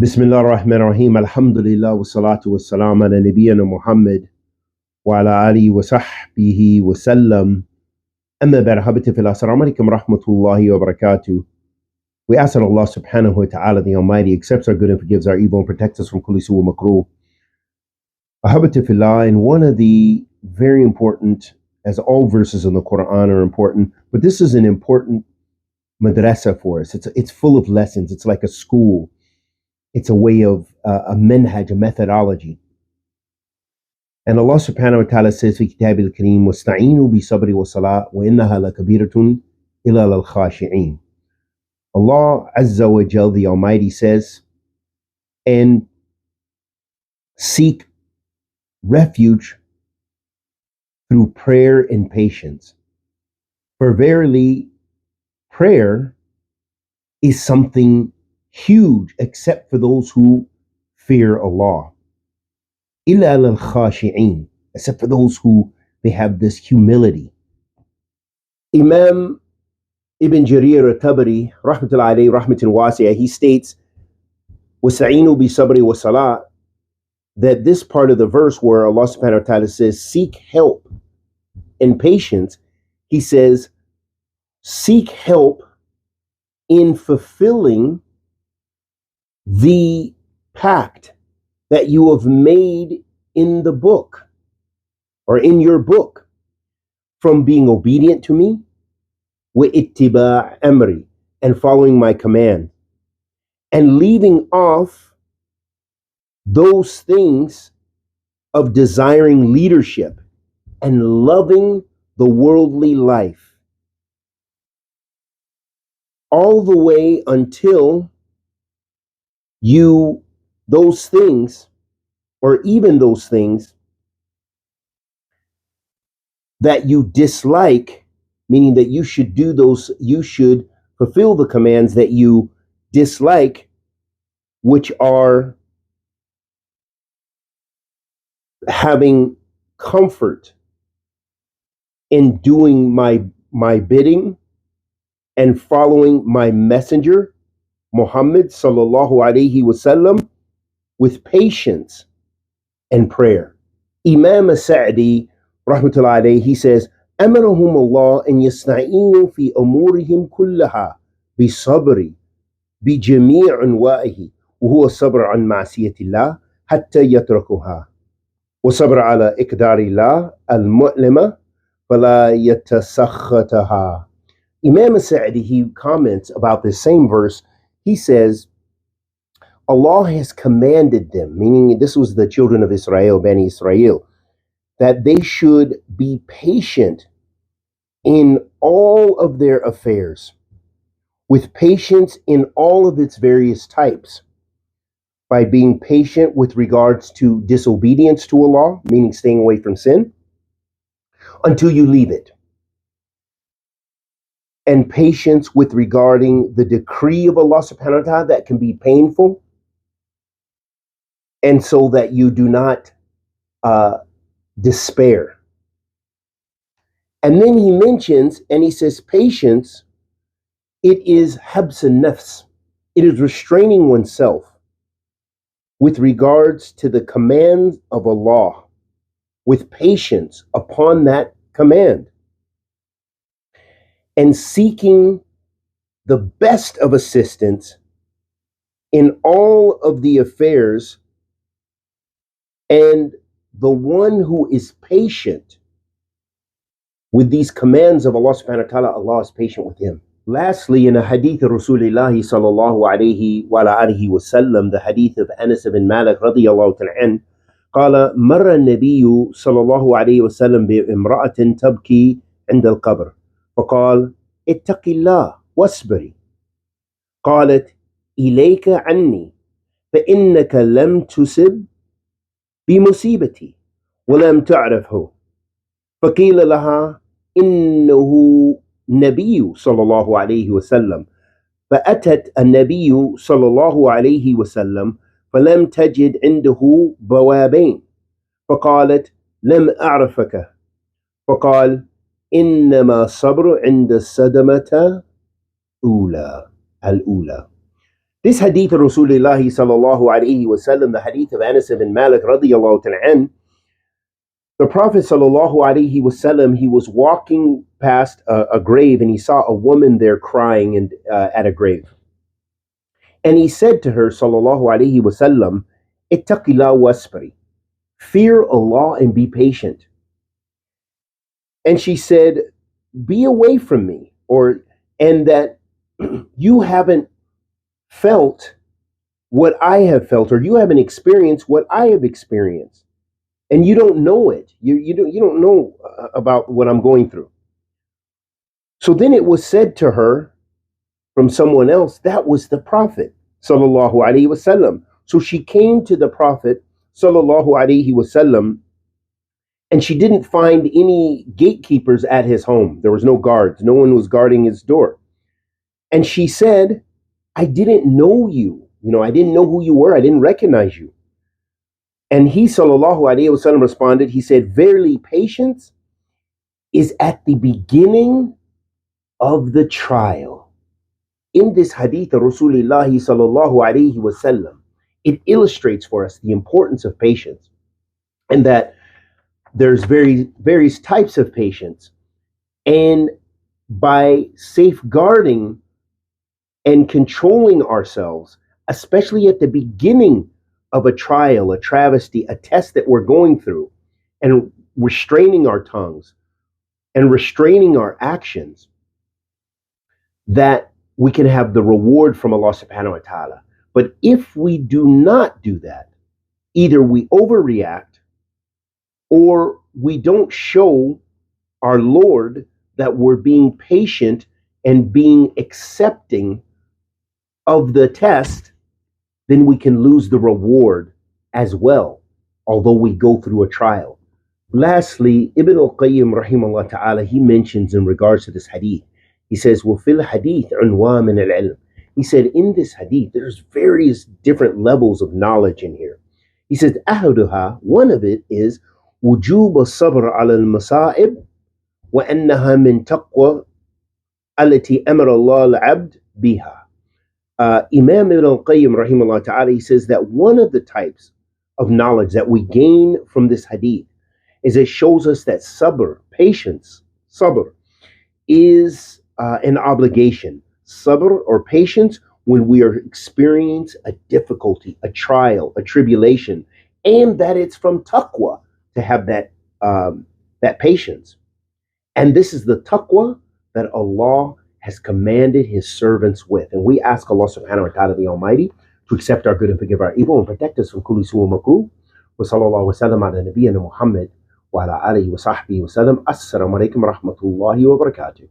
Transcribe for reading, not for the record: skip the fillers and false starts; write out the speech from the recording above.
Bismillah ar-Rahman ar-Rahim. Alhamdulillah wa salatu wa salam ala nabiyyina Muhammad wa ala alihi wa sahbihi wa sallam. Amma ba'd, habati fil assalamu alaikum rahmatullahi wa barakatuh. We ask that Allah subhanahu wa ta'ala, the Almighty, accepts our good and forgives our evil and protects us from kulli su wa makruh. Habati fillah, and one of the very important, as all verses in the Quran are important, but this is an important madrasa for us. It's full of lessons. It's like a school. It's a way of a manhaj, a methodology. And Allah subhanahu wa ta'ala says, في كتاب الكريم واستعينوا بالصبر والصلاة وإنها لكبيرة إلا للخاشعين. Allah Azza wa Jal, the Almighty, says, and seek refuge through prayer and patience. For verily, prayer is something huge except for those who fear Allah. Illa al-khashi'in, except for those who they have this humility. Imam Ibn Jarir al-Tabari, rahmatullahi alayhi, rahmatin wasi'ah, he states, وَسَعِينُوا بِصَبْرِ وَصَلَاةٍ, that this part of the verse where Allah subhanahu wa ta'ala says, seek help and patience, he says, seek help in fulfilling the pact that you have made in the book or in your book from being obedient to me, وَإِتِّبَاعِ أَمْرِ, and following my command, and leaving off those things of desiring leadership and loving the worldly life, all the way until you, those things, or even those things that you dislike, meaning that you should do those, you should fulfill the commands that you dislike, which are having comfort in doing my bidding and following my messenger Muhammad sallallahu alayhi wasallam with patience and prayer. Imam Sa'di rahmatullahi alayhi, he says, أمرهم الله أن يستعينوا في أمورهم كلها بصبر بجميع أنواعه وهو الصبر عن معصية الله حتى يتركها وصبر على إقدار الله المؤلمة فلا يتسخطها. Imam Sa'di, he comments about this same verse. He says, Allah has commanded them, meaning this was the children of Israel, Bani Israel, that they should be patient in all of their affairs, with patience in all of its various types, by being patient with regards to disobedience to Allah, meaning staying away from sin, until you leave it, and patience with regarding the decree of Allah subhanahu wa ta'ala that can be painful, and so that you do not despair. And then he mentions, and he says, patience, it is habs an-nafs, it is restraining oneself with regards to the commands of Allah, with patience upon that command, and seeking the best of assistance in all of the affairs, and the one who is patient with these commands of Allah subhanahu wa ta'ala, Allah is patient with him. Lastly, in a hadith of Rasulullah sallallahu alayhi wa alihi wa sallam, the hadith of Anas ibn Malik radiyallahu ta'ala an, قال مر النبي صلى الله عليه وسلم بامرأة تبكي عند القبر فقال اتق الله واصبري قالت إليك عني فإنك لم تصب بمصيبتي ولم تعرفه فقيل لها إنه نبي صلى الله عليه وسلم فأتت النبي صلى الله عليه وسلم فلم تجد عنده بوابين فقالت لم أعرفك فقال إنما صبر عند الصدمة الأولى. This hadith of Rasulullah sallallahu alayhi wasallam, the hadith of Anas ibn Malik radiyallahu ta'ala, the Prophet sallallahu alayhi wasallam, he was walking past a grave and he saw a woman there crying at a grave. And he said to her sallallahu alayhi wasallam, ittaqillah wasbari, fear Allah and be patient. And she said, be away from me, and that you haven't felt what I have felt, or you haven't experienced what I have experienced, and you don't know it. You don't know about what I'm going through. So then it was said to her from someone else, that was the Prophet sallallahu alaihi wasallam. So she came to the Prophet sallallahu alaihi wasallam, and she didn't find any gatekeepers at his home. There was no guards. No one was guarding his door. And she said, I didn't know you. I didn't know who you were. I didn't recognize you. And he, sallallahu alaihi wasallam, responded, he said, verily, patience is at the beginning of the trial. In this hadith of Rasulullah sallallahu alaihi wasallam, it illustrates for us the importance of patience, and that there's various types of patience. And by safeguarding and controlling ourselves, especially at the beginning of a trial, a travesty, a test that we're going through, and restraining our tongues and restraining our actions, that we can have the reward from Allah subhanahu wa ta'ala. But if we do not do that, either we overreact or we don't show our Lord that we're being patient and being accepting of the test, then we can lose the reward as well, although we go through a trial. Lastly, Ibn al-Qayyim rahimahullah ta'ala, he mentions in regards to this hadith, he says, وَفِي الْحَدِيثِ عُنْوَى مِنَ الْعِلْمِ. He said, in this hadith, there's various different levels of knowledge in here. He says, أَحَدُهَا, one of it is وُجُوبَ الصَّبْرِ عَلَى الْمَصَائِبِ وَأَنَّهَا مِنْ تَقْوَى التي أمر الله العبد بها. Imam Ibn al-Qayyim rahimahullah ta'ala, he says that one of the types of knowledge that we gain from this hadith is it shows us that sabr, patience, sabr, is an obligation. Sabr or patience when we are experiencing a difficulty, a trial, a tribulation, and that it's from taqwa to have that patience. And this is the taqwa that Allah has commanded His servants with. And we ask Allah subhanahu wa ta'ala, the Almighty, to accept our good and forgive our evil and protect us from kulli su wa makruh. Wa sallallahu wa sallam ala nabiyyina Muhammad wa ala alihi wa sahbihi wa sallam. Assalamu alaikum wa rahmatullahi wa barakatuh.